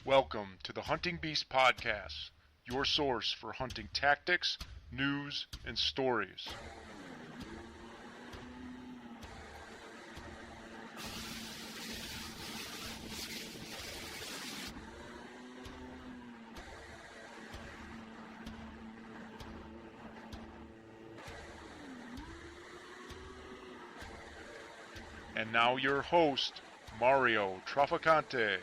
Welcome to the Hunting Beast Podcast, your source for hunting tactics, news, and stories. And now your host, Mario Traficante.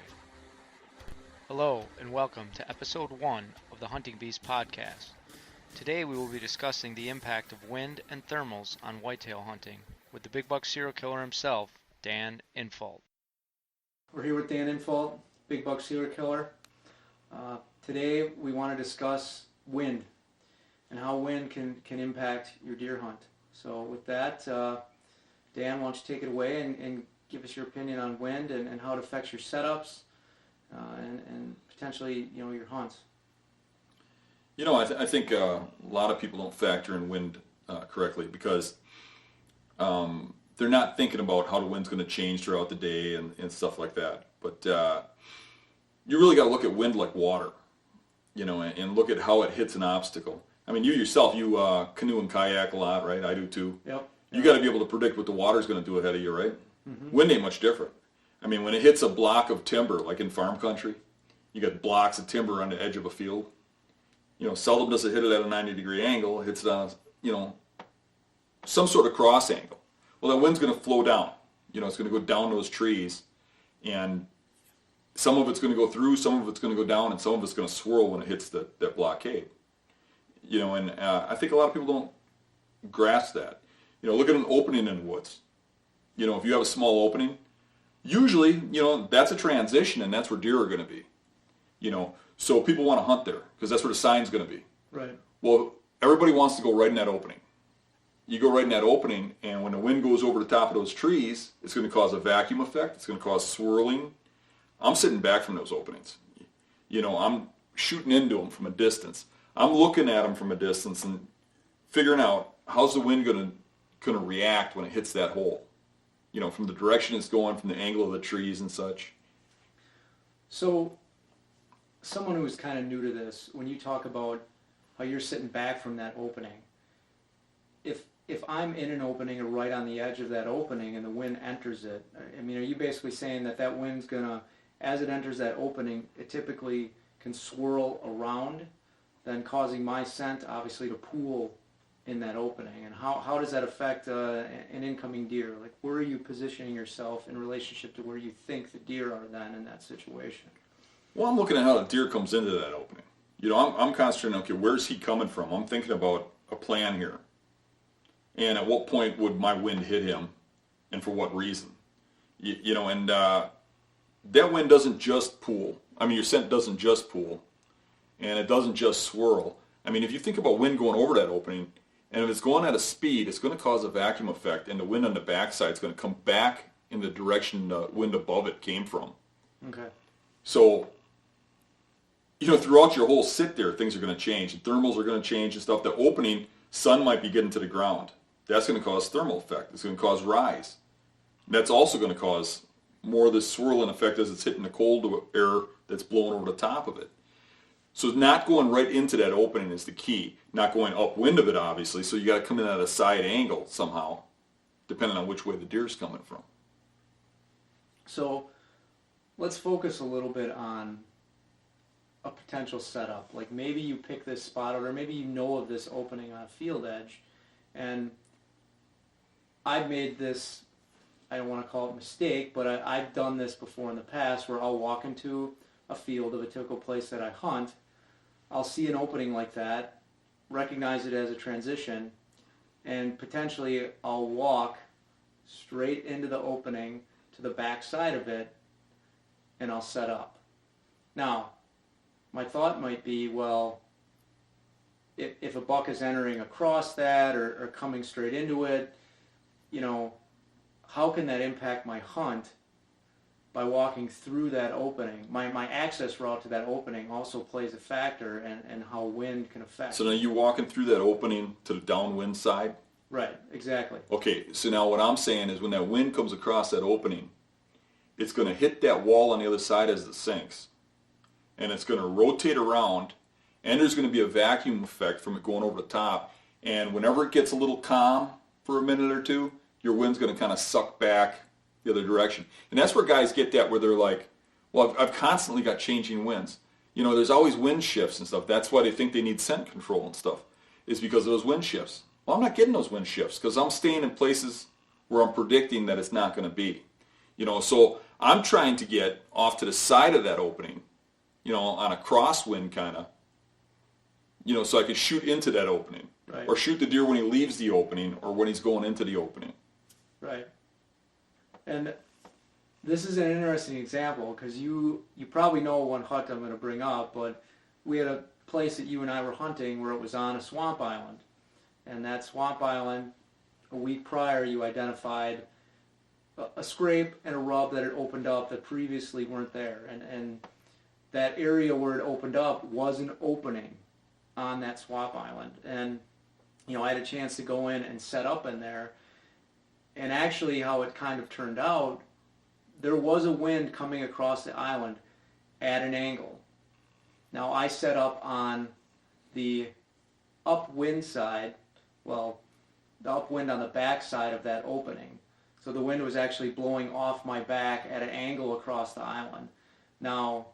Hello and welcome to episode 1 of the Hunting Beast Podcast. Today we will be discussing the impact of wind and thermals on whitetail hunting with the big buck serial killer himself, Dan Infalt. We're here with Dan Infalt, big buck serial killer. Today we want to discuss wind and how wind can impact your deer hunt. So with that, Dan, why don't you take it away and give us your opinion on wind and how it affects your setups and potentially, your hunts. I think a lot of people don't factor in wind correctly because they're not thinking about how the wind's going to change throughout the day and stuff like that. But you really got to look at wind like water, and look at how it hits an obstacle. I mean, you yourself, you canoe and kayak a lot, right? I do too. Yep. You got to be able to predict what the water's going to do ahead of you, right? Mm-hmm. Wind ain't much different. I mean, when it hits a block of timber, like in farm country, you got blocks of timber on the edge of a field. Seldom does it hit it at a 90-degree angle. It hits it on, some sort of cross angle. Well, that wind's going to flow down. It's going to go down those trees, and some of it's going to go through, some of it's going to go down, and some of it's going to swirl when it hits that blockade. And I think a lot of people don't grasp that. Look at an opening in the woods. If you have a small opening, usually, that's a transition, and that's where deer are going to be. So people want to hunt there because that's where the sign's going to be. Right. Well, everybody wants to go right in that opening. You go right in that opening, and when the wind goes over the top of those trees, it's going to cause a vacuum effect. It's going to cause swirling. I'm sitting back from those openings. I'm shooting into them from a distance. I'm looking at them from a distance and figuring out how's the wind going to react when it hits that hole. From the direction it's going, from the angle of the trees and such. So, someone who's kind of new to this, when you talk about how you're sitting back from that opening, if I'm in an opening or right on the edge of that opening and the wind enters it, I mean, are you basically saying that wind's going to, as it enters that opening, it typically can swirl around, then causing my scent, obviously, to pool in that opening? And how does that affect an incoming deer? Like, where are you positioning yourself in relationship to where you think the deer are then in that situation? Well, I'm looking at how the deer comes into that opening. I'm concentrating, okay, where's he coming from? I'm thinking about a plan here. And at what point would my wind hit him, and for what reason? And that wind doesn't just pool. I mean, your scent doesn't just pool, and it doesn't just swirl. I mean, if you think about wind going over that opening, and if it's going at a speed, it's going to cause a vacuum effect, and the wind on the backside is going to come back in the direction the wind above it came from. Okay. So, throughout your whole sit there, things are going to change. The thermals are going to change and stuff. The opening, sun might be getting to the ground. That's going to cause thermal effect. It's going to cause rise. That's also going to cause more of this swirling effect as it's hitting the cold air that's blowing over the top of it. So not going right into that opening is the key. Not going upwind of it, obviously, so you got to come in at a side angle somehow, depending on which way the deer's coming from. So let's focus a little bit on a potential setup. Like maybe you pick this spot out, or maybe you know of this opening on a field edge, and I've made this, I don't want to call it mistake, but I've done this before in the past where I'll walk into a field of a typical place that I hunt. I'll see an opening like that, recognize it as a transition, and potentially I'll walk straight into the opening to the back side of it, and I'll set up. Now, my thought might be, well, if a buck is entering across that or coming straight into it, how can that impact my hunt by walking through that opening? My access route to that opening also plays a factor and how wind can affect. So now you're walking through that opening to the downwind side? Right, exactly. Okay, so now what I'm saying is when that wind comes across that opening, it's going to hit that wall on the other side as it sinks. and it's going to rotate around, and there's going to be a vacuum effect from it going over the top. And whenever it gets a little calm for a minute or two, your wind's going to kind of suck back the other direction. And that's where guys get that, where they're like, well, I've constantly got changing winds. You know, there's always wind shifts and stuff. That's why they think they need scent control and stuff, is because of those wind shifts. Well, I'm not getting those wind shifts because I'm staying in places where I'm predicting that it's not going to be. You know, so I'm trying to get off to the side of that opening, you know, on a crosswind kind of, you know, so I can shoot into that opening. Right. Or shoot the deer when he leaves the opening or when he's going into the opening. Right. And this is an interesting example because you probably know one hunt I'm going to bring up, but we had a place that you and I were hunting where it was on a swamp island. And that swamp island, a week prior, you identified a scrape and a rub that had opened up that previously weren't there. And that area where it opened up was an opening on that swamp island. And, you know, I had a chance to go in and set up in there. And actually how it kind of turned out, there was a wind coming across the island at an angle. Now I set up on the upwind side, well, the upwind on the back side of that opening. So the wind was actually blowing off my back at an angle across the island. Now,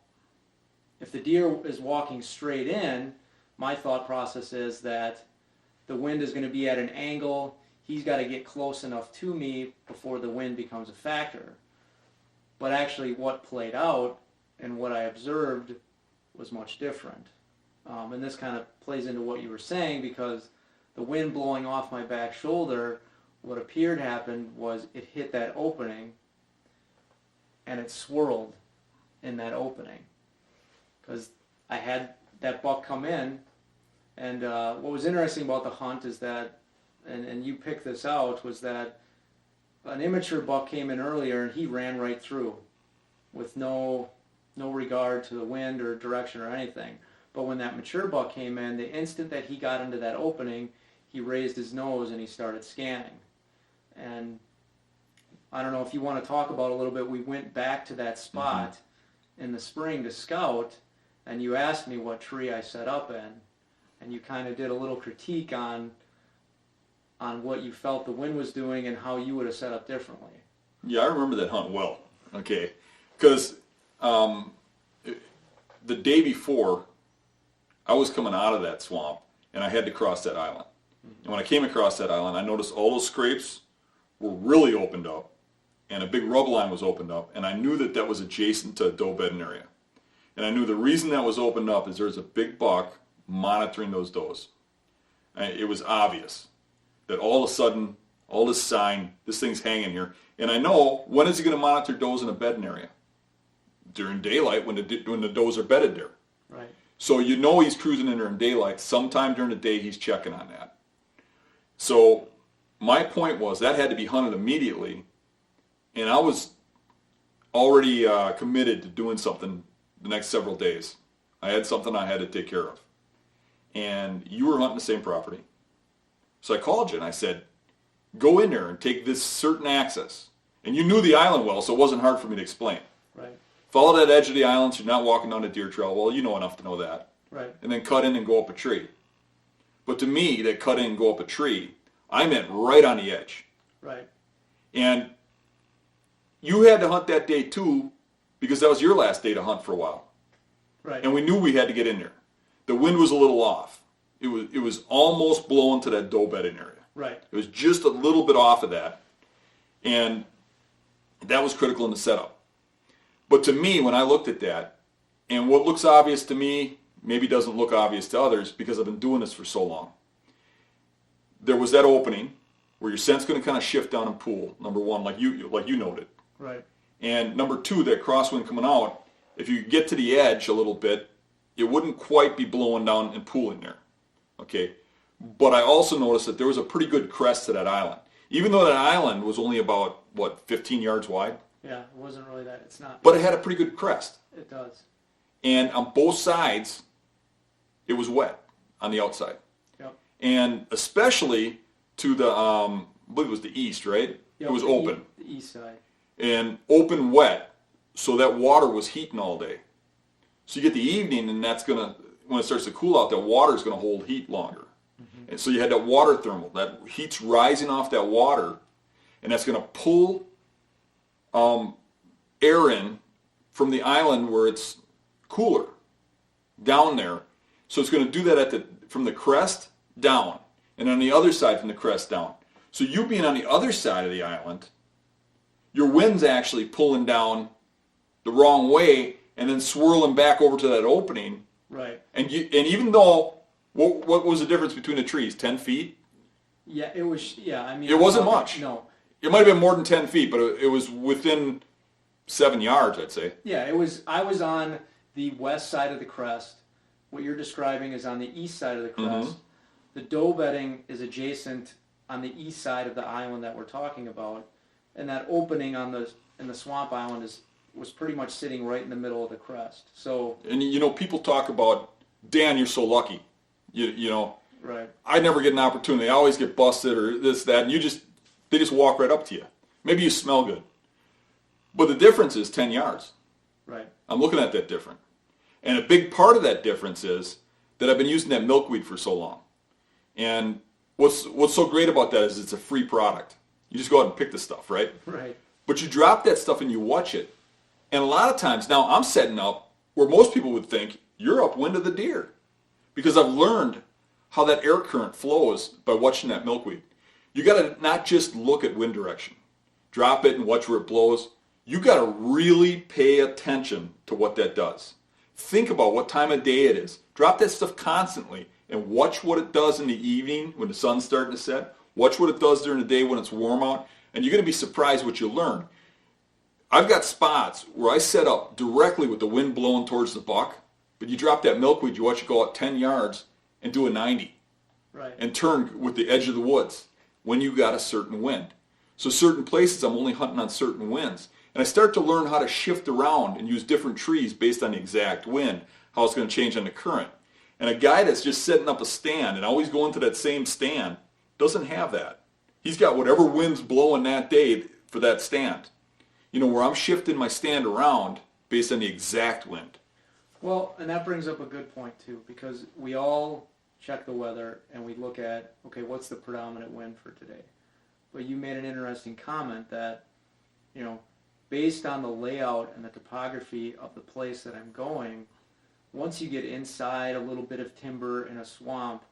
if the deer is walking straight in, my thought process is that the wind is going to be at an angle. He's got to get close enough to me before the wind becomes a factor. But actually what played out and what I observed was much different. And this kind of plays into what you were saying, because the wind blowing off my back shoulder, what appeared happened was it hit that opening and it swirled in that opening. Because I had that buck come in, and what was interesting about the hunt is that, and you picked this out, was that an immature buck came in earlier and he ran right through with no regard to the wind or direction or anything. But when that mature buck came in, the instant that he got into that opening, he raised his nose and he started scanning. And I don't know if you want to talk about a little bit, we went back to that spot in the spring to scout, and you asked me what tree I set up in, and you kind of did a little critique on what you felt the wind was doing and how you would have set up differently. Yeah, I remember that hunt well, okay, because the day before, I was coming out of that swamp, and I had to cross that island. And when I came across that island, I noticed all those scrapes were really opened up, and a big rub line was opened up, and I knew that that was adjacent to a doe bedding area. And I knew the reason that was opened up is there's a big buck monitoring those does. It was obvious that all of a sudden, all this sign, this thing's hanging here. And I know, when is he going to monitor does in a bedding area? During daylight, when the does are bedded there. Right. So you know he's cruising in there in daylight. Sometime during the day, he's checking on that. So my point was that had to be hunted immediately, and I was already committed to doing something the next several days. I had something I had to take care of. And you were hunting the same property. So I called you and I said, go in there and take this certain access. And you knew the island well, so it wasn't hard for me to explain. Right. Follow that edge of the island so you're not walking down a deer trail. Well, you know enough to know that. Right. And then cut in and go up a tree. But to me, that cut in and go up a tree, I meant right on the edge. Right. And you had to hunt that day too, because that was your last day to hunt for a while. Right. And we knew we had to get in there. The wind was a little off. It was almost blowing to that doe bedding area. Right. It was just a little bit off of that. And that was critical in the setup. But to me, when I looked at that, and what looks obvious to me maybe doesn't look obvious to others because I've been doing this for so long. There was that opening where your scent's going to kind of shift down and pool, number one, like you noted. Right. And number two, that crosswind coming out, if you get to the edge a little bit, it wouldn't quite be blowing down and pooling there. Okay? But I also noticed that there was a pretty good crest to that island. Even though that island was only about, 15 yards wide? Yeah, it wasn't really that. It's not. But it had a pretty good crest. It does. And on both sides, it was wet on the outside. Yep. And especially to the, I believe it was the east, right? Yep, it was open. The east side. And open wet, so that water was heating all day. So you get the evening, and that's going to, when it starts to cool out, that water is going to hold heat longer. And so you had that water thermal. That heat's rising off that water, and that's going to pull air in from the island where it's cooler down there. So it's going to do that from the crest down, and on the other side from the crest down. So you being on the other side of the island, your wind's actually pulling down the wrong way and then swirling back over to that opening. Right. And even though, what was the difference between the trees? 10 feet? Yeah, it was. Yeah, I mean, it wasn't much. No, it might have been more than 10 feet, but it was within 7 yards, I'd say. Yeah, it was. I was on the west side of the crest. What you're describing is on the east side of the crest. The doe bedding is adjacent on the east side of the island that we're talking about, and that opening in the swamp island was pretty much sitting right in the middle of the crest. So, and people talk about, Dan, you're so lucky. You know, right. I never get an opportunity. I always get busted or this, that, and they just walk right up to you. Maybe you smell good. But the difference is 10 yards. Right. I'm looking at that different. And a big part of that difference is that I've been using that milkweed for so long. And what's so great about that is it's a free product. You just go out and pick the stuff, right? Right. But you drop that stuff and you watch it. And a lot of times now I'm setting up where most people would think you're upwind of the deer. Because I've learned how that air current flows by watching that milkweed. You got to not just look at wind direction. Drop it and watch where it blows. You got to really pay attention to what that does. Think about what time of day it is. Drop that stuff constantly and watch what it does in the evening when the sun's starting to set. Watch what it does during the day when it's warm out. And you're going to be surprised what you learn. I've got spots where I set up directly with the wind blowing towards the buck. But you drop that milkweed, you watch it go out 10 yards and do a 90. Right. And turn with the edge of the woods when you got a certain wind. So certain places I'm only hunting on certain winds. And I start to learn how to shift around and use different trees based on the exact wind, how it's going to change on the current. And a guy that's just setting up a stand and always going to that same stand doesn't have that. He's got whatever wind's blowing that day for that stand. Where I'm shifting my stand around based on the exact wind. Well, and that brings up a good point too, because we all check the weather and we look at, okay, what's the predominant wind for today? But you made an interesting comment that, based on the layout and the topography of the place that I'm going, once you get inside a little bit of timber in a swamp,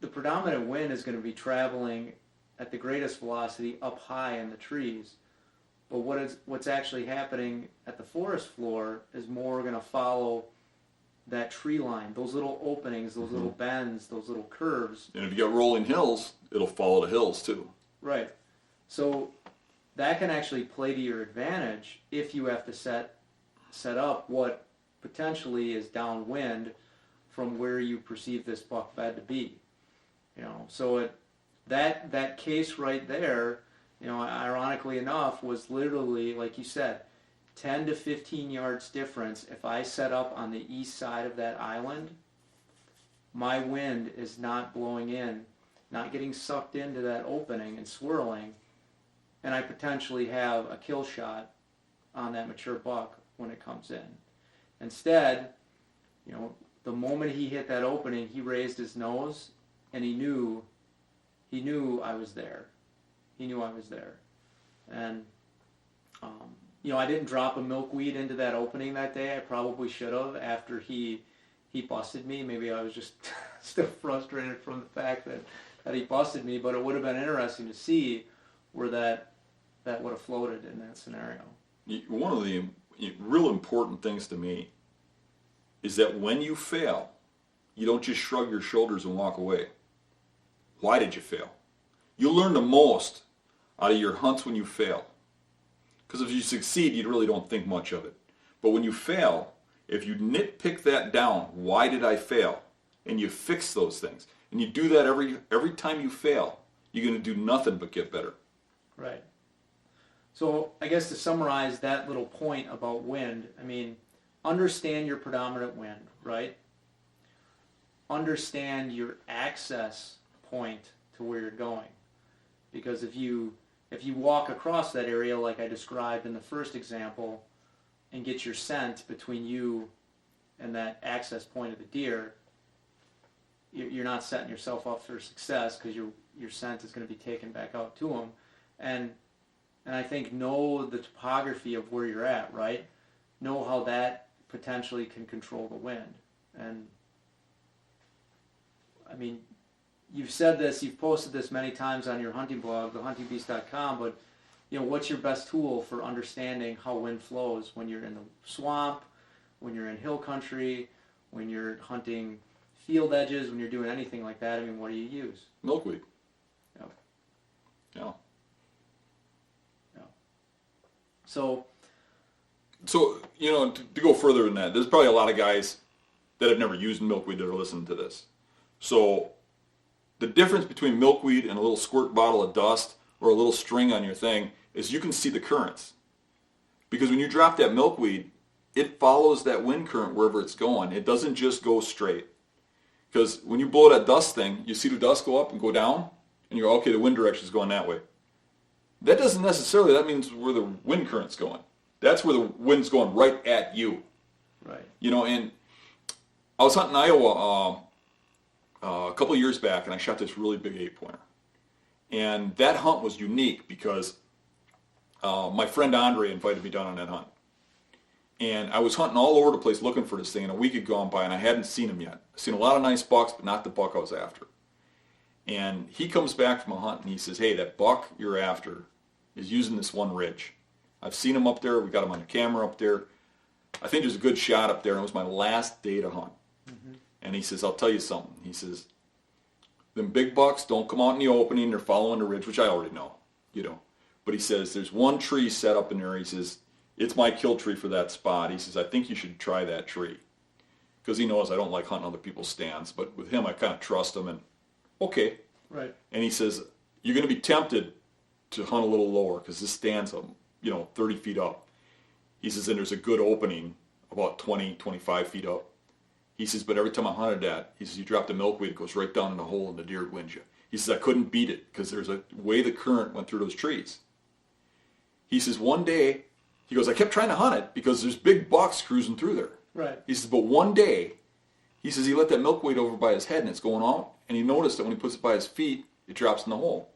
the predominant wind is going to be traveling at the greatest velocity up high in the trees. But what's actually happening at the forest floor is more going to follow that tree line, those little openings, those little bends, those little curves. And if you got rolling hills, it'll follow the hills too. Right. So that can actually play to your advantage if you have to set up what potentially is downwind from where you perceive this buck bed to be. So that case right there, ironically enough, was literally, like you said, 10 to 15 yards difference. If I set up on the east side of that island, my wind is not blowing in, not getting sucked into that opening and swirling, and I potentially have a kill shot on that mature buck when it comes in. Instead, the moment he hit that opening, he raised his nose, and he knew I was there. He knew I was there. And, I didn't drop a milkweed into that opening that day. I probably should have after he busted me. Maybe I was just still frustrated from the fact that he busted me, but it would have been interesting to see where that would have floated in that scenario. One of the real important things to me is that when you fail, you don't just shrug your shoulders and walk away. Why did you fail? You learn the most out of your hunts when you fail. Because if you succeed, you really don't think much of it. But when you fail, if you nitpick that down, why did I fail? And you fix those things. And you do that every time you fail, you're going to do nothing but get better. Right. So I guess to summarize that little point about wind, understand your predominant wind, right? Understand your access point to where you're going. Because if you walk across that area like I described in the first example, and get your scent between you and that access point of the deer, you're not setting yourself up for success, because your scent is going to be taken back out to them. And I think know the topography of where you're at, right? Know how that potentially can control the wind. And I mean, you've said this, you've posted this many times on your hunting blog, thehuntingbeast.com, but you know, what's your best tool for understanding how wind flows when you're in the swamp, when you're in hill country, when you're hunting field edges, when you're doing anything like that? I mean, what do you use? Milkweed. Yep. Yeah. Yeah. So, you know, to go further than that, there's probably a lot of guys that have never used milkweed that are listening to this. So the difference between milkweed and a little squirt bottle of dust or a little string on your thing is you can see the currents. Because when you drop that milkweed, it follows that wind current wherever it's going. It doesn't just go straight. Because when you blow that dust thing, you see the dust go up and go down, and you go, okay, the wind direction is going that way. That doesn't necessarily, that means where the wind current's going. That's where the wind's going, right at you. right. You know, and I was hunting Iowa a couple of years back, and I shot this really big 8-pointer. And that hunt was unique because my friend Andre invited me down on that hunt. And I was hunting all over the place looking for this thing, and a week had gone by, and I hadn't seen him yet. I've seen a lot of nice bucks, but not the buck I was after. And he comes back from a hunt, and he says, hey, that buck you're after is using this one ridge. I've seen him up there. We got him on the camera up there. I think there's a good shot up there, and it was my last day to hunt. Mm-hmm. And he says, I'll tell you something. He says, them big bucks don't come out in the opening. They're following the ridge, which I already know, you know. But he says, there's one tree set up in there. He says, it's my kill tree for that spot. He says, I think you should try that tree. Because he knows I don't like hunting other people's stands. But with him, I kind of trust him. And okay. Right. And he says, you're going to be tempted to hunt a little lower because this stand's, 30 feet up. He says, and there's a good opening about 20, 25 feet up. He says, but every time I hunted that, he says, you drop the milkweed, it goes right down in the hole and the deer wins you. He says, I couldn't beat it because there's a way the current went through those trees. He says, one day, he goes, I kept trying to hunt it because there's big bucks cruising through there. Right. He says, but one day, he says, he let that milkweed over by his head and it's going out. And he noticed that when he puts it by his feet, it drops in the hole.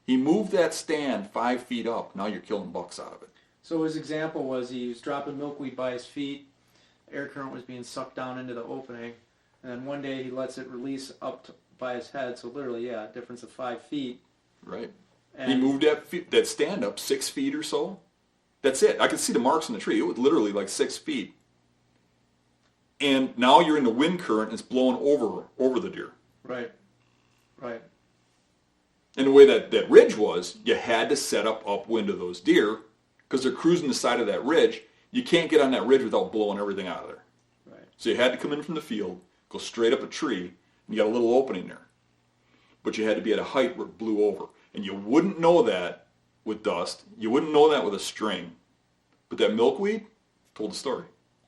He moved that stand 5 feet up. Now you're killing bucks out of it. So his example was he was dropping milkweed by his feet, air current was being sucked down into the opening, and then one day he lets it release up by his head, so literally, yeah, a difference of 5 feet. Right. And he moved that stand up 6 feet or so. That's it. I could see the marks in the tree. It was literally like 6 feet. And now you're in the wind current and it's blowing over the deer. Right. Right. And the way that ridge was, you had to set up upwind of those deer because they're cruising the side of that ridge. You can't get on that ridge without blowing everything out of there. Right. So you had to come in from the field, go straight up a tree, and you got a little opening there. But you had to be at a height where it blew over. And you wouldn't know that with dust. You wouldn't know that with a string. But that milkweed told the story.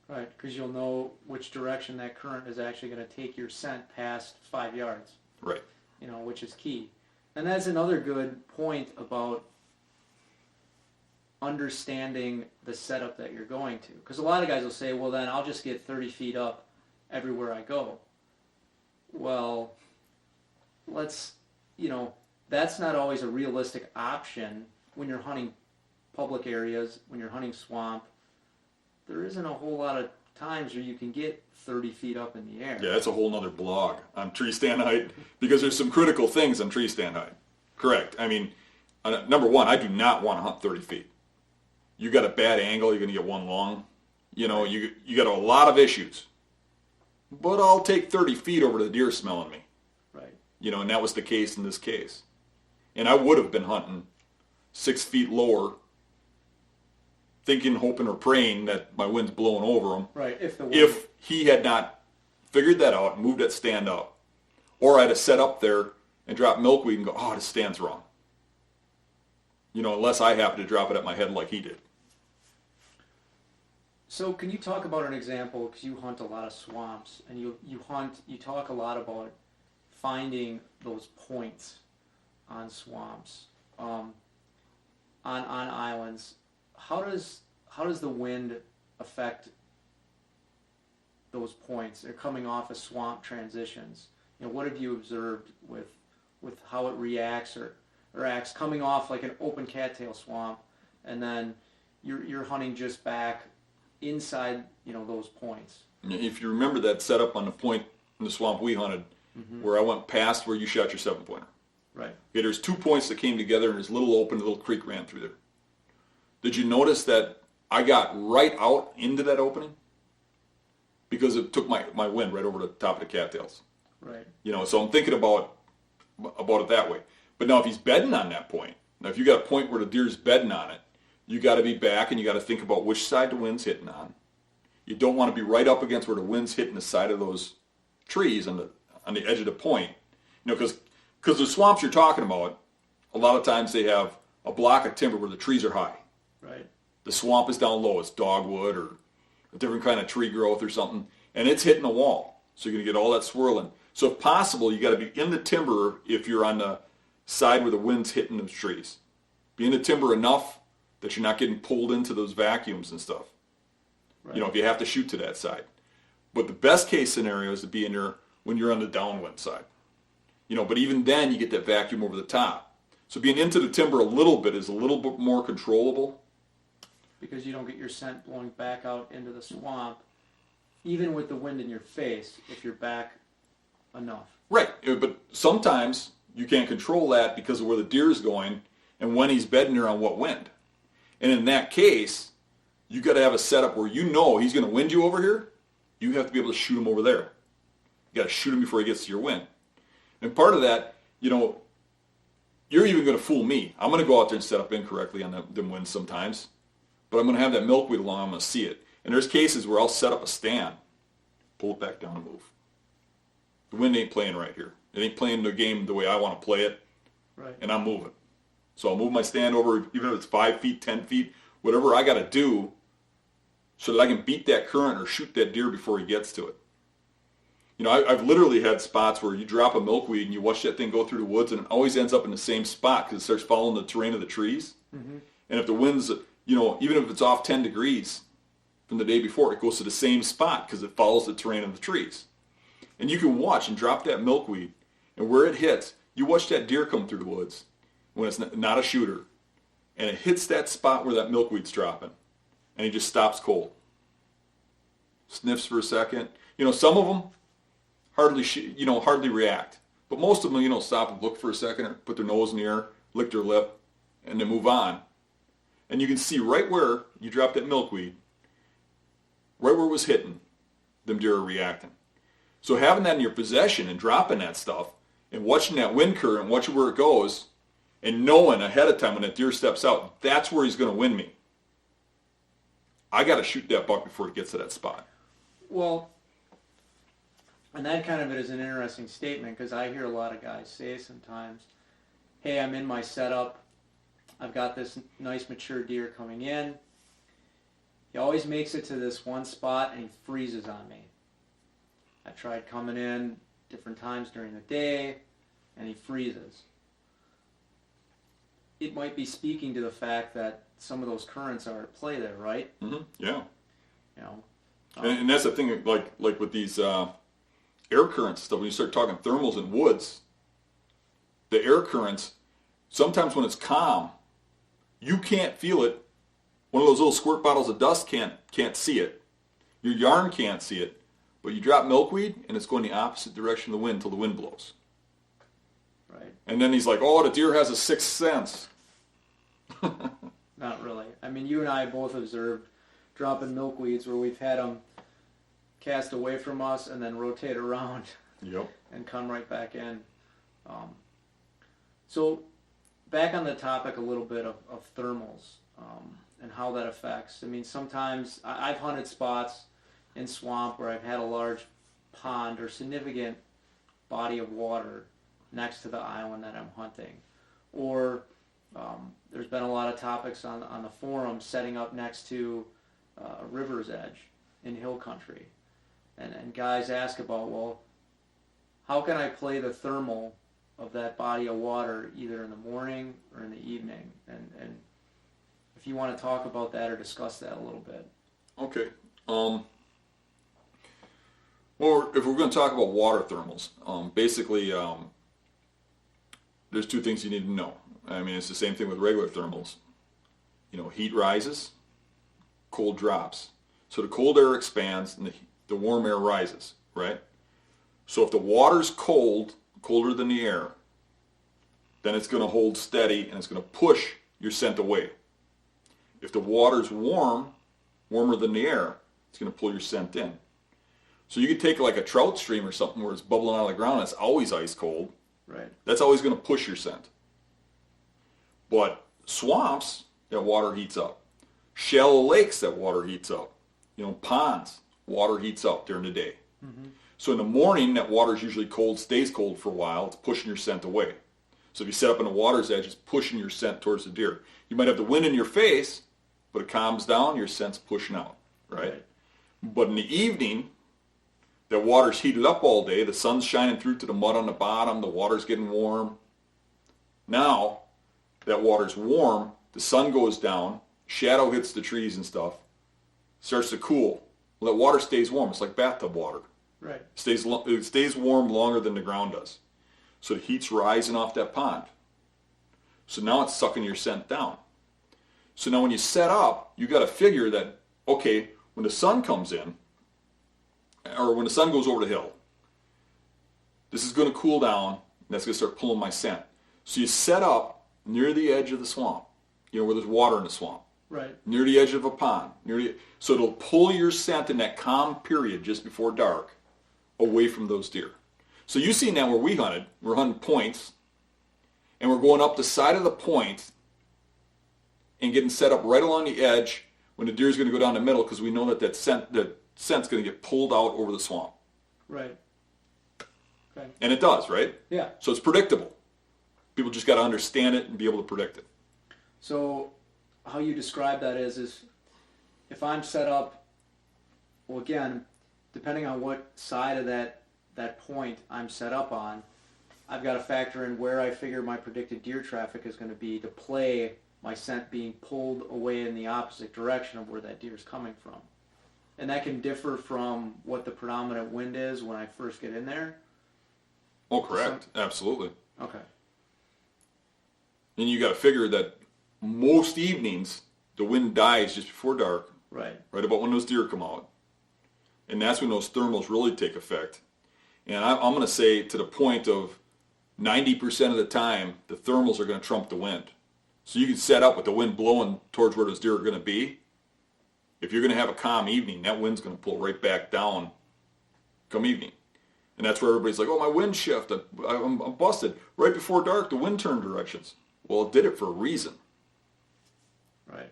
Right, because you'll know which direction that current is actually going to take your scent past 5 yards. Right. Which is key. And that's another good point about understanding the setup that you're going to. Because a lot of guys will say, well, then I'll just get 30 feet up everywhere I go. Well, that's not always a realistic option when you're hunting public areas, when you're hunting swamp. There isn't a whole lot of times where you can get 30 feet up in the air. Yeah, that's a whole nother blog on tree stand height because there's some critical things on tree stand height. Correct. I mean, number one, I do not want to hunt 30 feet. You got a bad angle, you're going to get one long. You got a lot of issues. But I'll take 30 feet over the deer smelling me. Right. And that was the case in this case. And I would have been hunting 6 feet lower, thinking, hoping, or praying that my wind's blowing over him. Right. If he had not figured that out and moved that stand up. Or I'd have set up there and dropped milkweed and go, oh, this stand's wrong. Unless I happen to drop it at my head like he did. So can you talk about an example, because you hunt a lot of swamps, and you talk a lot about finding those points on swamps, on islands. How does the wind affect those points? They're coming off of swamp transitions. What have you observed with how it reacts or acts coming off like an open cattail swamp, and then you're hunting just back inside those points? If you remember that setup on the point in the swamp we hunted, where I went past where you shot your 7-pointer. Right. Okay, there's 2 points that came together, and this little open, little creek ran through there. Did you notice that I got right out into that opening? Because it took my wind right over the top of the cattails. Right. So I'm thinking about it that way. But now if he's bedding on that point, now if you got a point where the deer's bedding on it, you got to be back and you got to think about which side the wind's hitting on. You don't want to be right up against where the wind's hitting the side of those trees on the edge of the point. Because the swamps you're talking about, a lot of times they have a block of timber where the trees are high. Right. The swamp is down low. It's dogwood or a different kind of tree growth or something, and it's hitting a wall. So you're going to get all that swirling. So if possible, you got to be in the timber if you're on the side where the wind's hitting those trees. Be in the timber enough that you're not getting pulled into those vacuums and stuff. Right. If you have to shoot to that side. But the best case scenario is to be in there when you're on the downwind side. But even then you get that vacuum over the top. So being into the timber a little bit is a little bit more controllable. Because you don't get your scent blowing back out into the swamp, even with the wind in your face, if you're back enough. Right, but sometimes you can't control that because of where the deer's going and when he's bedding there on what wind. And in that case, you got to have a setup where he's going to wind you over here. You have to be able to shoot him over there. You got to shoot him before he gets to your wind. And part of that, you're even going to fool me. I'm going to go out there and set up incorrectly on them winds sometimes. But I'm going to have that milkweed along. I'm going to see it. And there's cases where I'll set up a stand, pull it back down and move. The wind ain't playing right here. It ain't playing the game the way I want to play it. Right. And I'm moving. So I'll move my stand over, even if it's 5 feet, 10 feet, whatever I got to do so that I can beat that current or shoot that deer before he gets to it. I've literally had spots where you drop a milkweed and you watch that thing go through the woods and it always ends up in the same spot because it starts following the terrain of the trees. Mm-hmm. And if the wind's, even if it's off 10 degrees from the day before, it goes to the same spot because it follows the terrain of the trees. And you can watch and drop that milkweed, and where it hits, you watch that deer come through the woods when it's not a shooter, and it hits that spot where that milkweed's dropping, and he just stops cold. Sniffs for a second. Some of them hardly react, but most of them, stop and look for a second, or put their nose in the air, lick their lip, and then move on. And you can see right where you dropped that milkweed, right where it was hitting, them deer are reacting. So having that in your possession and dropping that stuff and watching that wind current, watching where it goes, and knowing ahead of time when that deer steps out, that's where he's going to win me. I got to shoot that buck before it gets to that spot. Well, and that kind of it is an interesting statement because I hear a lot of guys say sometimes, hey, I'm in my setup. I've got this nice mature deer coming in. He always makes it to this one spot and he freezes on me. I tried coming in different times during the day and he freezes. It might be speaking to the fact that some of those currents are at play there, right? Mm-hmm. Yeah. And that's the thing, like with these air currents stuff, when you start talking thermals in woods, the air currents, sometimes when it's calm, you can't feel it. One of those little squirt bottles of dust can't see it. Your yarn can't see it. But you drop milkweed, and it's going the opposite direction of the wind until the wind blows. Right. And then he's like, oh, the deer has a sixth sense. Not really. I mean, you and I both observed dropping milkweeds where we've had them cast away from us and then rotate around. Yep. And come right back in. So back on the topic a little bit of thermals and how that affects. I mean, sometimes I've hunted spots in swamp where I've had a large pond or significant body of water next to the island that I'm hunting. Or there's been a lot of topics on the forum setting up next to a river's edge in hill country. And guys ask about, well, how can I play the thermal of that body of water either in the morning or in the evening? And if you want to talk about that or discuss that a little bit. Okay. Well, if we're going to talk about water thermals, basically, there's two things you need to know. I mean, it's the same thing with regular thermals. You know, heat rises, cold drops. So the cold air expands and the warm air rises, right? So if the water's cold, colder than the air, then it's going to hold steady and it's going to push your scent away. If the water's warm, warmer than the air, it's going to pull your scent in. So you could take like a trout stream or something where it's bubbling out of the ground, it's always ice cold. Right. That's always going to push your scent. But swamps, that water heats up. Shallow lakes, that water heats up. You know, ponds, water heats up during the day. Mm-hmm. So in the morning, that water's usually cold, stays cold for a while. It's pushing your scent away. So if you set up on the water's edge, it's pushing your scent towards the deer. You might have the wind in your face, but it calms down, your scent's pushing out, right? But in the evening, that water's heated up all day, the sun's shining through to the mud on the bottom, the water's getting warm. Now, that water's warm, the sun goes down, shadow hits the trees and stuff, starts to cool. Well, that water stays warm. It's like bathtub water. Right. It stays warm longer than the ground does. So the heat's rising off that pond. So now it's sucking your scent down. So now when you set up, you got to figure that, okay, when the sun comes in, or when the sun goes over the hill, this is going to cool down, and that's going to start pulling my scent. So you set up near the edge of the swamp, you know, where there's water in the swamp. Right. Near the edge of a pond. So it'll pull your scent in that calm period just before dark away from those deer. So you see now where we hunted, we're hunting points, and we're going up the side of the point and getting set up right along the edge when the deer's going to go down the middle because we know that scent's going to get pulled out over the swamp. Right. Okay. And it does, right? Yeah. So it's predictable. People just got to understand it and be able to predict it. So how you describe that is if I'm set up, well, again, depending on what side of that point I'm set up on, I've got to factor in where I figure my predicted deer traffic is going to be to play my scent being pulled away in the opposite direction of where that deer is coming from. And that can differ from what the predominant wind is when I first get in there. Oh, correct. Absolutely. Okay. And you got to figure that most evenings the wind dies just before dark. Right. Right about when those deer come out. And that's when those thermals really take effect. And I'm going to say to the point of 90% of the time, the thermals are going to trump the wind. So you can set up with the wind blowing towards where those deer are going to be. If you're going to have a calm evening, that wind's going to pull right back down come evening. And that's where everybody's like, oh, my wind shift, I'm busted. Right before dark, the wind turned directions. Well, it did it for a reason. Right.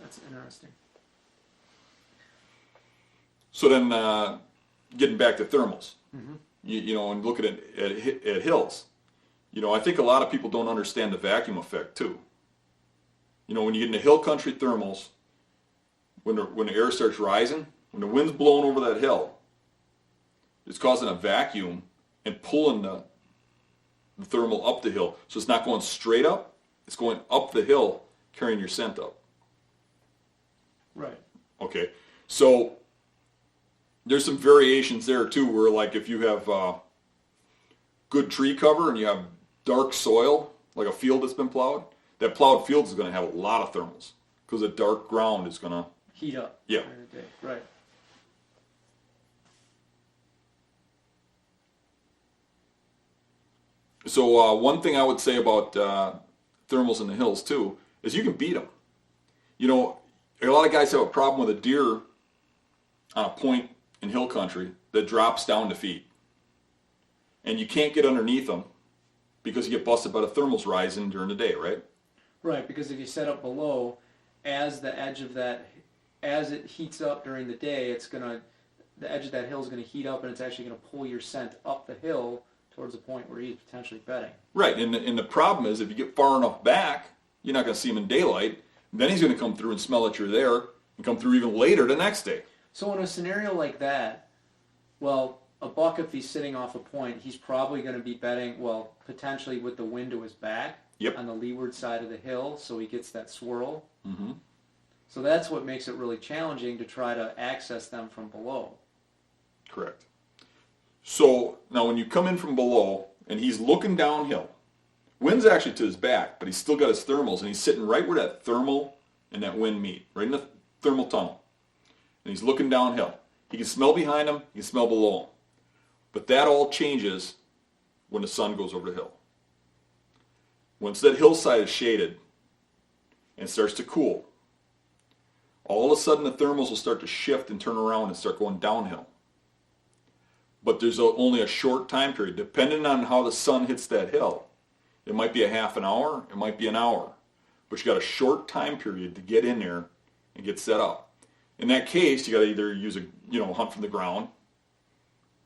That's interesting. So then, getting back to thermals, you know, and looking at hills, you know, I think a lot of people don't understand the vacuum effect too. You know, when you get into hill country thermals, when the air starts rising, when the wind's blowing over that hill, it's causing a vacuum and pulling the thermal up the hill. So it's not going straight up, it's going up the hill, carrying your scent up. Right. Okay, so there's some variations there too, where like if you have good tree cover and you have dark soil, like a field that's been plowed, that plowed field is going to have a lot of thermals because the dark ground is going to heat up. Yeah. During the day. Right. So one thing I would say about thermals in the hills too is you can beat them. You know, a lot of guys have a problem with a deer on a point in hill country that drops down to feet. And you can't get underneath them because you get busted by the thermals rising during the day, right? Right, because if you set up below, as the edge of that, as it heats up during the day, the edge of that hill is going to heat up and it's actually going to pull your scent up the hill towards the point where he's potentially bedding. Right, and the problem is if you get far enough back, you're not going to see him in daylight. Then he's going to come through and smell that you're there and come through even later the next day. So in a scenario like that, well, a buck, if he's sitting off a point, he's probably going to be bedding, well, potentially with the wind to his back Yep. on the leeward side of the hill, so he gets that swirl. Mm-hmm. So that's what makes it really challenging to try to access them from below. Correct. So now when you come in from below and he's looking downhill, wind's actually to his back, but he's still got his thermals, and he's sitting right where that thermal and that wind meet, right in the thermal tunnel. And he's looking downhill. He can smell behind him, he can smell below him. But that all changes when the sun goes over the hill. Once that hillside is shaded and starts to cool, all of a sudden the thermals will start to shift and turn around and start going downhill. But there's only a short time period, depending on how the sun hits that hill. It might be a half an hour, it might be an hour. But you got a short time period to get in there and get set up. In that case, you got to either use a hunt from the ground,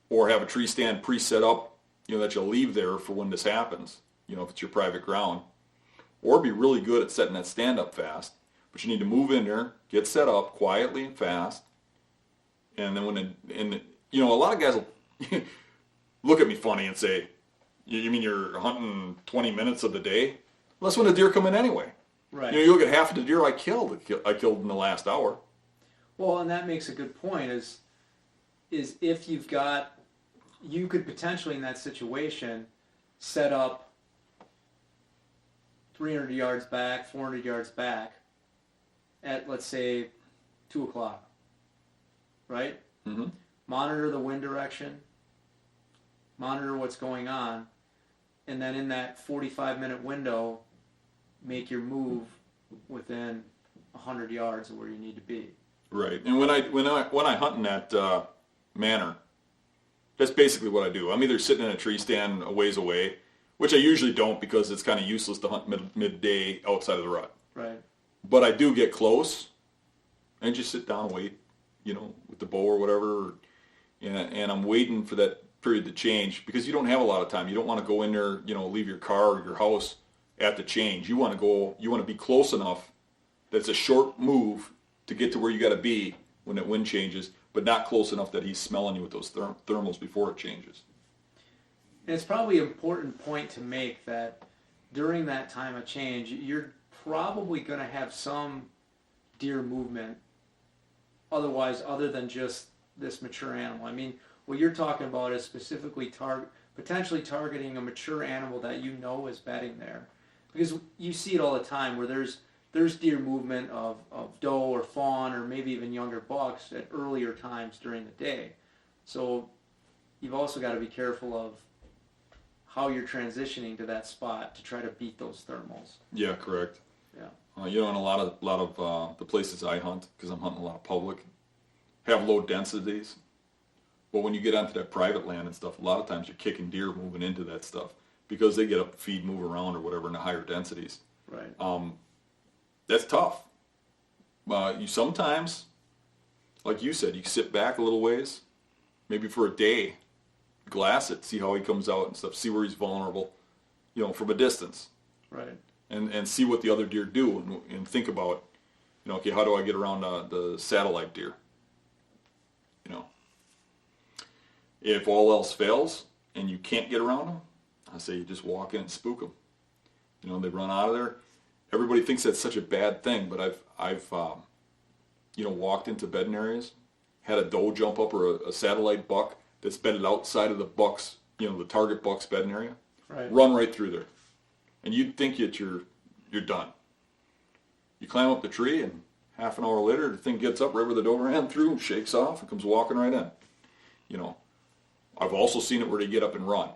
or have a tree stand pre-set up, that you'll leave there for when this happens, if it's your private ground, or be really good at setting that stand up fast. But you need to move in there, get set up quietly and fast, and then a lot of guys will look at me funny and say, "You mean you're hunting 20 minutes of the day?" Well, that's when the deer come in anyway. Right. You look at half of the deer I killed in the last hour. Well, and that makes a good point. Is if you could potentially in that situation set up 300 yards back, 400 yards back at, let's say, 2 o'clock, right? Mm-hmm. Monitor the wind direction, monitor what's going on, and then in that 45-minute window, make your move within 100 yards of where you need to be. Right. And when I hunt in that manner, that's basically what I do. I'm either sitting in a tree stand a ways away, which I usually don't because it's kind of useless to hunt midday outside of the rut. Right. But I do get close and just sit down and wait, with the bow or whatever, and I'm waiting for that period to change because you don't have a lot of time. You don't want to go in there, leave your car or your house at the change. You want to be close enough that it's a short move to get to where you got to be when that wind changes, but not close enough that he's smelling you with those thermals before it changes. And it's probably an important point to make that during that time of change, you're probably going to have some deer movement other than just this mature animal. I mean, what you're talking about is specifically potentially targeting a mature animal that is bedding there. Because you see it all the time where there's deer movement of doe or fawn or maybe even younger bucks at earlier times during the day. So you've also got to be careful of how you're transitioning to that spot to try to beat those thermals. Yeah, correct. Yeah. In a lot of the places I hunt, because I'm hunting a lot of public, have low densities. But when you get onto that private land and stuff, a lot of times you're kicking deer moving into that stuff because they get up, feed, move around or whatever in the higher densities. Right. That's tough. You sometimes, like you said, you sit back a little ways, maybe for a day, glass it, see how he comes out and stuff, see where he's vulnerable, from a distance. Right. And see what the other deer do and think about, okay, how do I get around the satellite deer? If all else fails and you can't get around them, I say you just walk in and spook them. They run out of there. Everybody thinks that's such a bad thing, but I've walked into bedding areas, had a doe jump up or a satellite buck that's bedded outside of the buck's, the target buck's bedding area, right. Run right through there, and you'd think that you're done. You climb up the tree, and half an hour later, the thing gets up right where the doe ran through, shakes off, and comes walking right in. I've also seen it where they get up and run,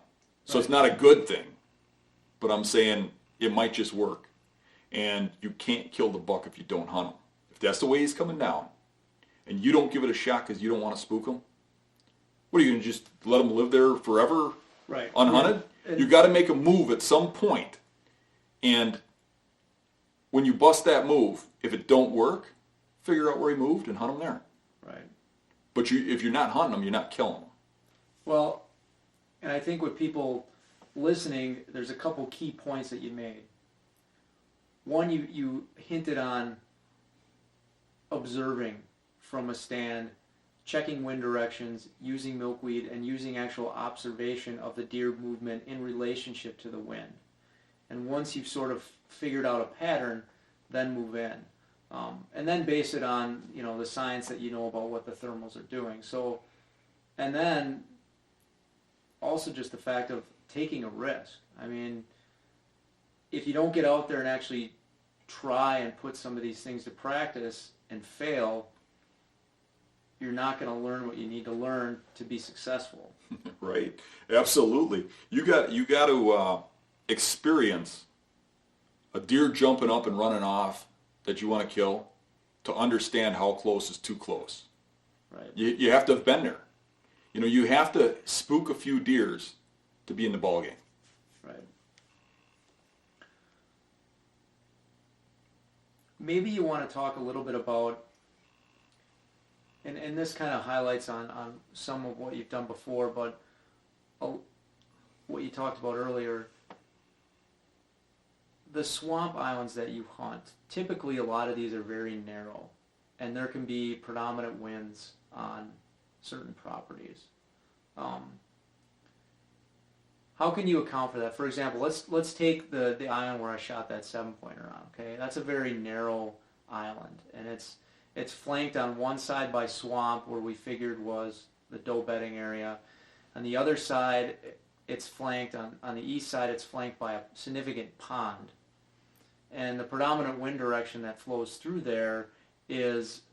so It's not a good thing, but I'm saying it might just work. And you can't kill the buck if you don't hunt him. If that's the way he's coming down, and you don't give it a shot because you don't want to spook him, what are you going to just let him live there forever, right. unhunted? Yeah. You got to make a move at some point. And when you bust that move, if it don't work, figure out where he moved and hunt him there. Right. But if you're not hunting him, you're not killing him. Well, and I think with people listening, there's a couple key points that you made. One, you hinted on observing from a stand, checking wind directions, using milkweed, and using actual observation of the deer movement in relationship to the wind. And once you've sort of figured out a pattern, then move in. And then base it on, the science that you know about what the thermals are doing. So, and then also just the fact of taking a risk. I mean, if you don't get out there and actually try and put some of these things to practice and fail, you're not going to learn what you need to learn to be successful. Right. Absolutely. You got to experience a deer jumping up and running off that you want to kill to understand how close is too close. Right. You have to have been there. You have to spook a few deers to be in the ball game. Right. Maybe you want to talk a little bit about, and this kind of highlights on some of what you've done before, but what you talked about earlier, the swamp islands that you hunt, typically a lot of these are very narrow, and there can be predominant winds on certain properties. How can you account for that? For example, let's take the island where I shot that 7-pointer on. Okay, that's a very narrow island, and it's flanked on one side by swamp, where we figured was the doe bedding area. On the other side, it's flanked on the east side. It's flanked by a significant pond, and the predominant wind direction that flows through there is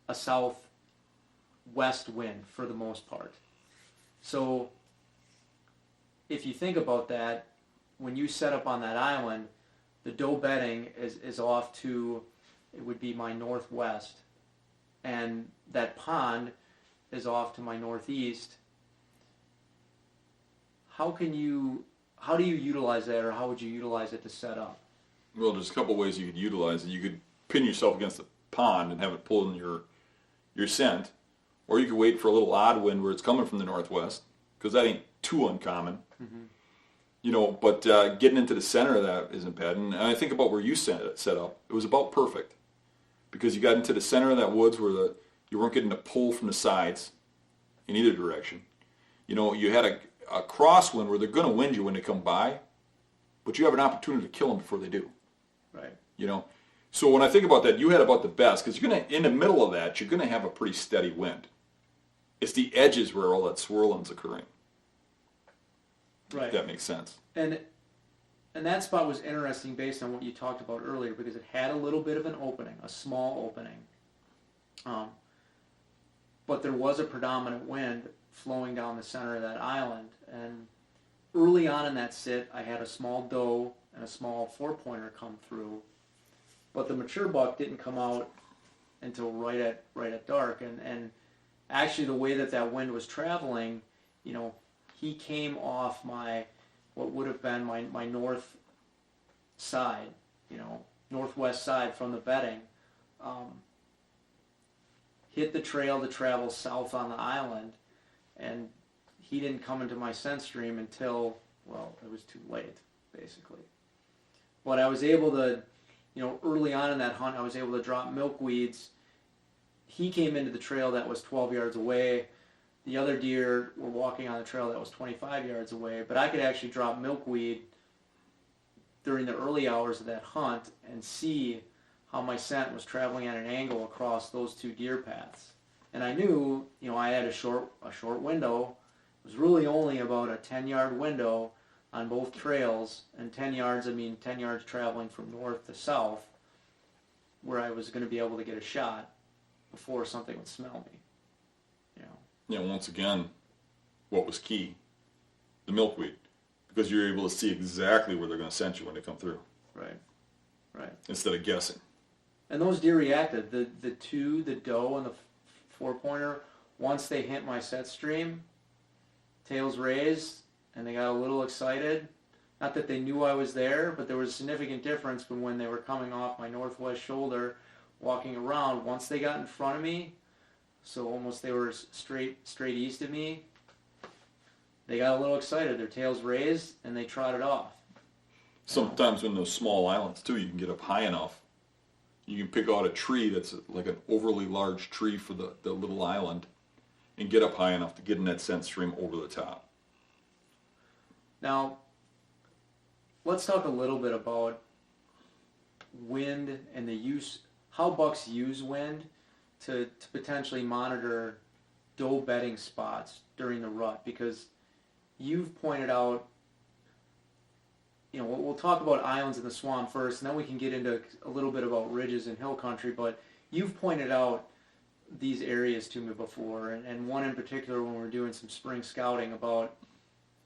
a southwest wind for the most part. So if you think about that, when you set up on that island, the doe bedding is off to, it would be my northwest, and that pond is off to my northeast. How do you utilize that, or how would you utilize it to set up? Well, there's a couple ways you could utilize it. You could pin yourself against the pond and have it pull in your scent, or you could wait for a little odd wind where it's coming from the northwest, because that ain't too uncommon. Mm-hmm. But getting into the center of that isn't bad. And I think about where you set up. It was about perfect, because you got into the center of that woods where you weren't getting a pull from the sides in either direction. You had a crosswind where they're going to wind you when they come by, but you have an opportunity to kill them before they do. Right. So when I think about that, you had about the best, because you're going to, in the middle of that, you're going to have a pretty steady wind. It's the edges where all that swirling's occurring. Right. If that makes sense. And that spot was interesting based on what you talked about earlier, because it had a little bit of an opening, a small opening. But there was a predominant wind flowing down the center of that island. And early on in that sit, I had a small doe and a small 4-pointer come through. But the mature buck didn't come out until right at dark. And actually the way that wind was traveling, he came off what would have been my north side, northwest side from the bedding, hit the trail to travel south on the island, and he didn't come into my scent stream until, well, it was too late, basically. But I was able to, early on in that hunt, I was able to drop milkweeds. He came into the trail that was 12 yards away. The other deer were walking on the trail that was 25 yards away, but I could actually drop milkweed during the early hours of that hunt and see how my scent was traveling at an angle across those two deer paths. And I knew, I had a short window. It was really only about a 10-yard window on both trails, and 10 yards, 10 yards traveling from north to south, where I was going to be able to get a shot before something would smell me. Once again, what was key? The milkweed. Because you're able to see exactly where they're going to scent you when they come through. Right. Instead of guessing. And those deer reacted. The doe and the 4-pointer, once they hit my set stream, tails raised, and they got a little excited. Not that they knew I was there, but there was a significant difference from when they were coming off my northwest shoulder, walking around. Once they got in front of me, so almost they were straight east of me, they got a little excited. Their tails raised, and they trotted off. Sometimes in those small islands, too, you can get up high enough. You can pick out a tree that's like an overly large tree for the little island and get up high enough to get in that scent stream over the top. Now, let's talk a little bit about wind and the use, how bucks use wind to potentially monitor doe bedding spots during the rut, because you've pointed out, we'll talk about islands in the swamp first, and then we can get into a little bit about ridges and hill country, but you've pointed out these areas to me before, and one in particular when we were doing some spring scouting, about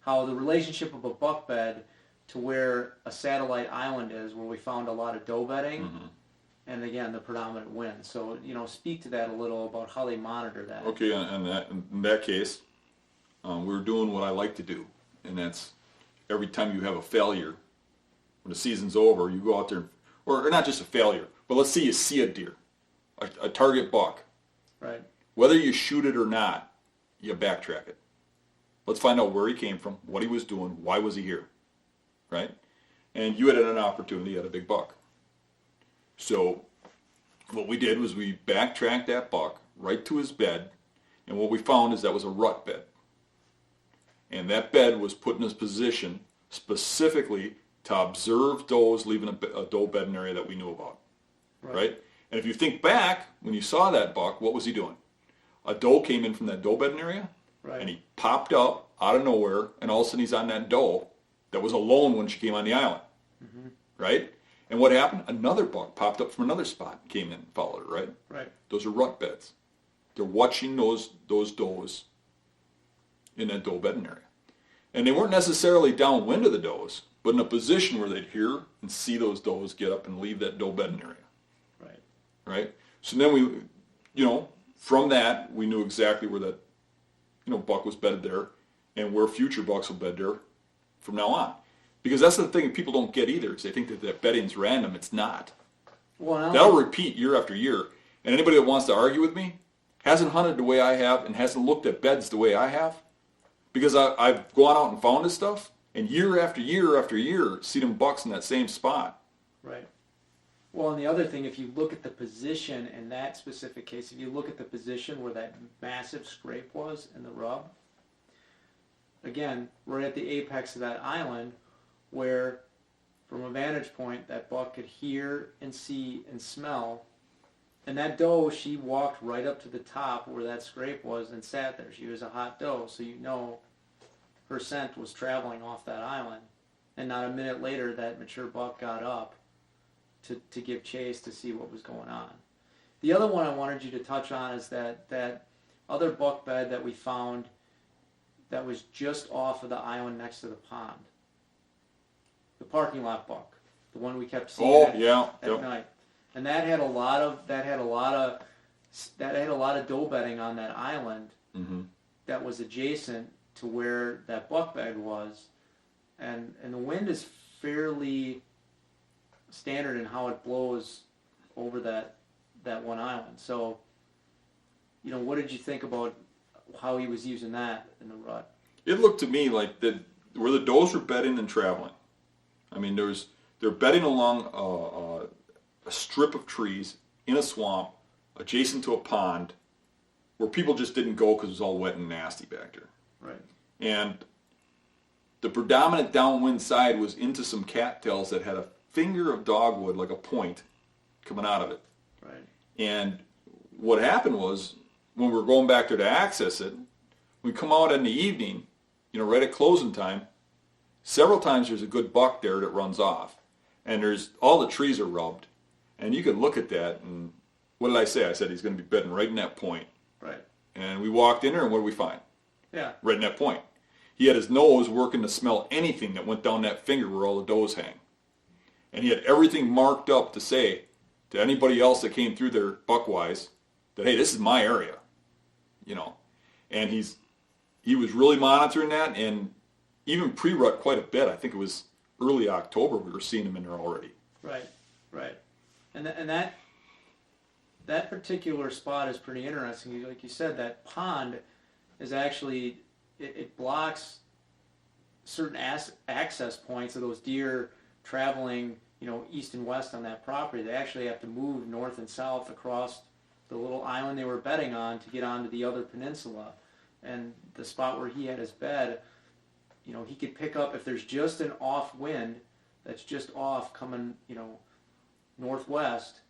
how the relationship of a buck bed to where a satellite island is, where we found a lot of doe bedding, and again, the predominant wind. So, speak to that a little about how they monitor that. Okay, in that case, we're doing what I like to do, and that's every time you have a failure, when the season's over, you go out there, or not just a failure, but let's say you see a deer, a target buck. Right. Whether you shoot it or not, you backtrack it. Let's find out where he came from, what he was doing, why was he here, right? And you had an opportunity at a big buck. So what we did was we backtracked that buck right to his bed, and what we found is that was a rut bed. And that bed was put in his position specifically to observe does leaving a doe bedding area that we knew about, right? And if you think back, when you saw that buck, what was he doing? A doe came in from that doe bedding area, and he popped up out of nowhere, and all of a sudden he's on that doe that was alone when she came on the island, right? And what happened? Another buck popped up from another spot and came in and followed her, right? Right. Those are rut beds. They're watching those does in that doe bedding area. And they weren't necessarily downwind of the does, but in a position where they'd hear and see those does get up and leave that doe bedding area. Right. Right? So then we, from that, we knew exactly where that, buck was bedded there and where future bucks will bed there from now on. Because that's the thing people don't get either, is they think that bedding's random. It's not. Well, that'll repeat year after year. And anybody that wants to argue with me hasn't hunted the way I have and hasn't looked at beds the way I have. Because I've gone out and found this stuff, and year after year after year, see them bucks in that same spot. Right. Well, and the other thing, if you look at the position in that specific case, if you look at the position where that massive scrape was in the rub, again, right at the apex of that island, where from a vantage point that buck could hear and see and smell, and that doe, she walked right up to the top where that scrape was and sat there. She was a hot doe, so her scent was traveling off that island. And not a minute later, that mature buck got up to give chase to see what was going on. The other one I wanted you to touch on is that other buck bed that we found that was just off of the island next to the pond. The parking lot buck, the one we kept seeing at night. And that had a lot of doe bedding on that island that was adjacent to where that buck bed was, and the wind is fairly standard in how it blows over that one island. So, what did you think about how he was using that in the rut? It looked to me like where the does were bedding and traveling. I mean, they're bedding along a strip of trees in a swamp adjacent to a pond where people just didn't go because it was all wet and nasty back there. Right. And the predominant downwind side was into some cattails that had a finger of dogwood, like a point, coming out of it. Right. And what happened was, when we were going back there to access it, we come out in the evening, right at closing time, several times there's a good buck there that runs off. And all the trees are rubbed. And you can look at that, and what did I say? I said he's going to be bedding right in that point. Right. And we walked in there, and what did we find? Yeah. Right in that point. He had his nose working to smell anything that went down that finger where all the does hang. And he had everything marked up to say to anybody else that came through there buckwise that, hey, this is my area. And he was really monitoring that, and even pre-rut quite a bit. I think it was early October we were seeing him in there already. Right. And that particular spot is pretty interesting. Like you said, that pond is actually, it blocks certain access points of those deer traveling, east and west on that property. They actually have to move north and south across the little island they were bedding on to get onto the other peninsula. And the spot where he had his bed, he could pick up, if there's just an off wind that's just off coming, northwest,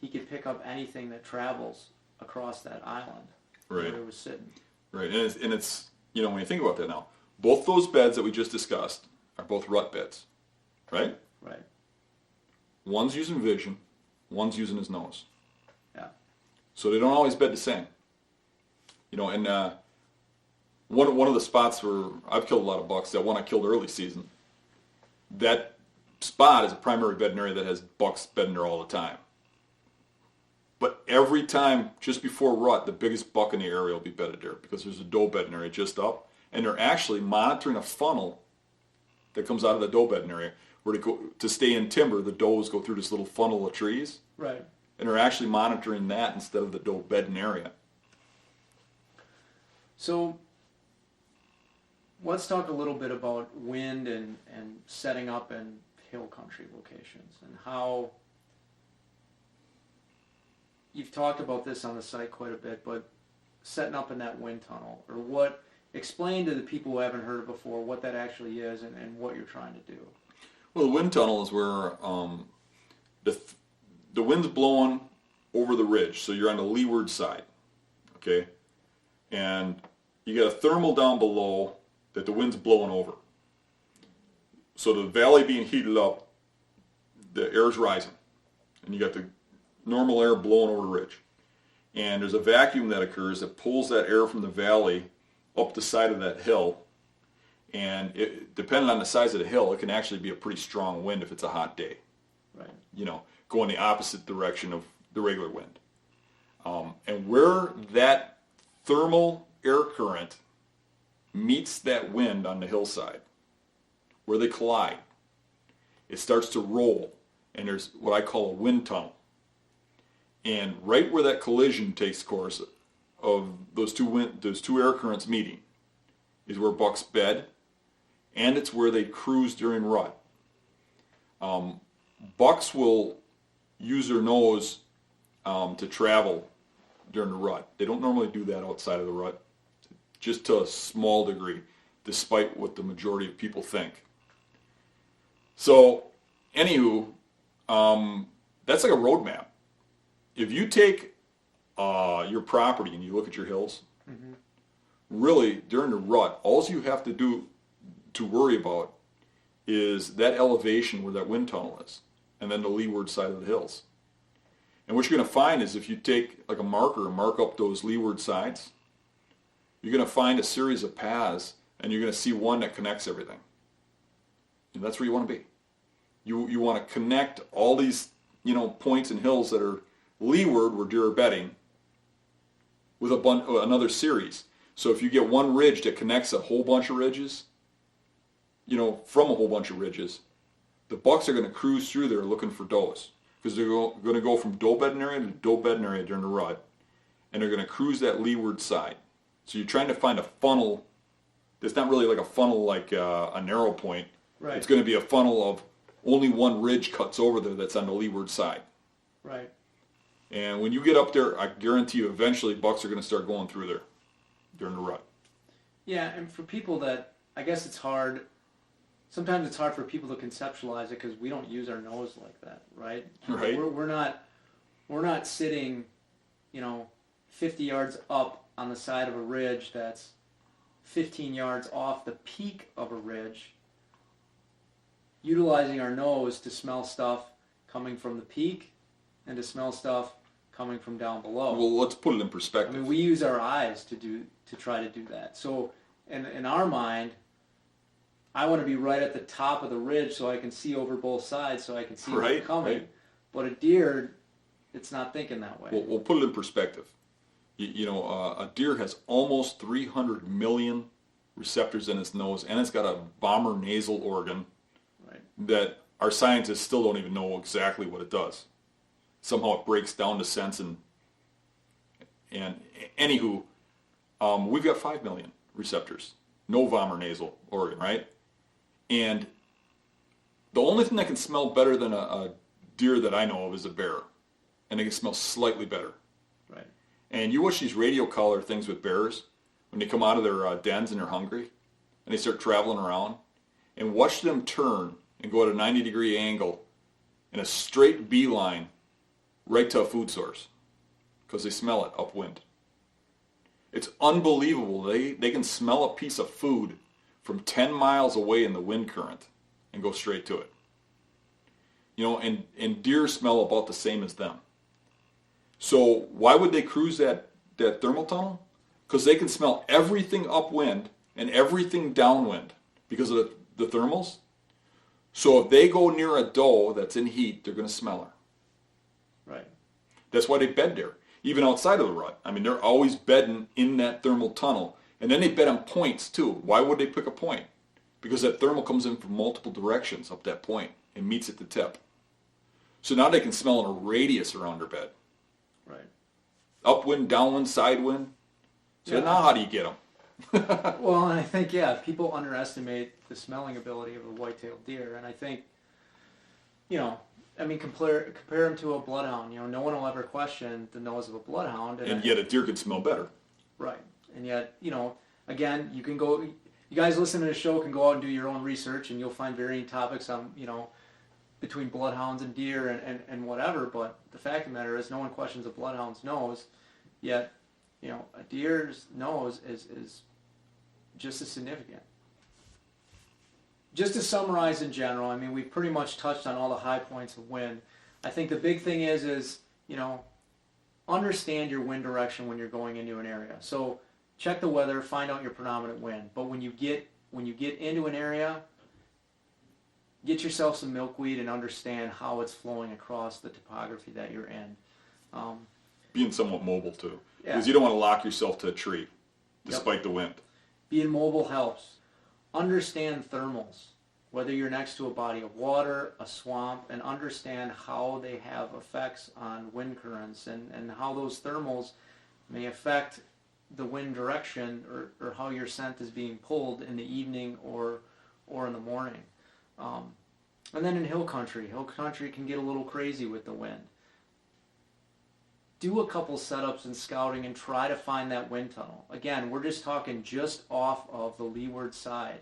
he could pick up anything that travels across that island Right. where it was sitting. Right, and it's when you think about that now, both those beds that we just discussed are both rut beds, right? Right. One's using vision, one's using his nose. Yeah. So they don't always bed the same. And one of the spots where I've killed a lot of bucks, that one I killed early season, that spot is a primary bedding area that has bucks bedding there all the time. But every time, just before rut, the biggest buck in the area will be bedded there because there's a doe bedding area just up, and they're actually monitoring a funnel that comes out of the doe bedding area where to stay in timber, the does go through this little funnel of trees, Right. and they're actually monitoring that instead of the doe bedding area. So let's talk a little bit about wind and setting up in hill country locations and how you've talked about this on the site quite a bit, but setting up in that wind tunnel, or explain to the people who haven't heard it before what that actually is and what you're trying to do. Well, the wind tunnel is where the wind's blowing over the ridge, so you're on the leeward side, okay? And you got a thermal down below that the wind's blowing over. So the valley being heated up, the air's rising, and you got the normal air blowing over the ridge. And there's a vacuum that occurs that pulls that air from the valley up the side of that hill. And depending on the size of the hill, it can actually be a pretty strong wind if it's a hot day. Right. Going the opposite direction of the regular wind. And where that thermal air current meets that wind on the hillside, where they collide, it starts to roll, and there's what I call a wind tunnel. And right where that collision takes course of those two air currents meeting is where bucks bed, and it's where they cruise during rut. Bucks will use their nose to travel during the rut. They don't normally do that outside of the rut, just to a small degree, despite what the majority of people think. So, anywho, that's like a road map. If you take your property and you look at your hills, really, during the rut, all you have to do to worry about is that elevation where that wind tunnel is, and then the leeward side of the hills. And what you're going to find is if you take like a marker and mark up those leeward sides, you're going to find a series of paths, and you're going to see one that connects everything. And that's where you want to be. You want to connect all these points and hills that are leeward where deer are bedding with another series. So if you get one ridge that connects a whole bunch of ridges, from a whole bunch of ridges, the bucks are going to cruise through there looking for does, because they're going to go from doe bedding area to doe bedding area during the rut, and they're going to cruise that leeward side. So you're trying to find a funnel that's not really like a funnel like a narrow point. Right. It's going to be a funnel of only one ridge cuts over there that's on the leeward side. Right. And when you get up there, I guarantee you eventually bucks are going to start going through there during the rut. Yeah, and for people that, I guess it's hard, sometimes it's hard for people to conceptualize it because we don't use our nose like that, right? Right. We're not sitting, 50 yards up on the side of a ridge that's 15 yards off the peak of a ridge, utilizing our nose to smell stuff coming from the peak and to smell stuff coming from down below. Well, let's put it in perspective. I mean, we use our eyes to try to do that. So in our mind, I want to be right at the top of the ridge so I can see over both sides, so I can see what's coming. Right. But a deer, it's not thinking that way. We'll put it in perspective. A deer has almost 300 million receptors in its nose, and it's got a bomber nasal organ that our scientists still don't even know exactly what it does. Somehow it breaks down to sense, and anywho, we've got 5 million receptors. No bomber nasal organ, right? And the only thing that can smell better than a deer that I know of is a bear, and they can smell slightly better. Right. And you watch these radio collar things with bears when they come out of their dens and they're hungry, and they start traveling around, and watch them turn and go at a 90-degree angle in a straight beeline right to a food source because they smell it upwind. It's unbelievable. They can smell a piece of food from 10 miles away in the wind current and go straight to it. You know, and deer smell about the same as them. So why would they cruise that thermal tunnel? Because they can smell everything upwind and everything downwind because of the thermals. So if they go near a doe that's in heat, they're going to smell her. Right. That's why they bed there, even outside of the rut. I mean, they're always bedding in that thermal tunnel. And then they bed on points too. Why would they pick a point? Because that thermal comes in from multiple directions up that point and meets at the tip. So now they can smell in a radius around their bed. Right. Upwind, downwind, sidewind. So now how do you get them? Well, and I think, people underestimate the smelling ability of a white-tailed deer. And I think, compare them to a bloodhound. No one will ever question the nose of a bloodhound. And yet a deer could smell better. Right. And yet, again, you guys listening to the show can go out and do your own research, and you'll find varying topics on, between bloodhounds and deer and whatever. But the fact of the matter is no one questions a bloodhound's nose, yet, a deer's nose is just as significant. Just to summarize in general, I mean, we've pretty much touched on all the high points of wind. I think the big thing is understand your wind direction when you're going into an area. So check the weather, find out your predominant wind. But when you get into an area, get yourself some milkweed and understand how it's flowing across the topography that you're in. Being somewhat mobile too, because Yeah. you don't want to lock yourself to a tree, despite the wind. Being mobile helps. Understand thermals, whether you're next to a body of water, a swamp, and understand how they have effects on wind currents and how those thermals may affect the wind direction or how your scent is being pulled in the evening or in the morning. And then in hill country can get a little crazy with the wind. Do a couple setups and scouting and try to find that wind tunnel. Again, we're just talking just off of the leeward side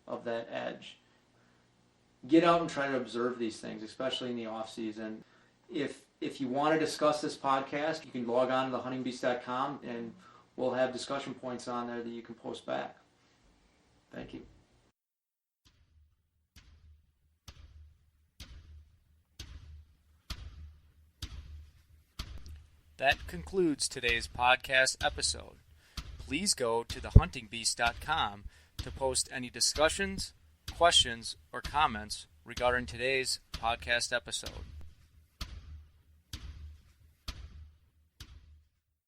of that edge. Get out and try to observe these things, especially in the off season. If you want to discuss this podcast, you can log on to thehuntingbeast.com and we'll have discussion points on there that you can post back. Thank you. That concludes today's podcast episode. Please go to thehuntingbeast.com to post any discussions, questions, or comments regarding today's podcast episode.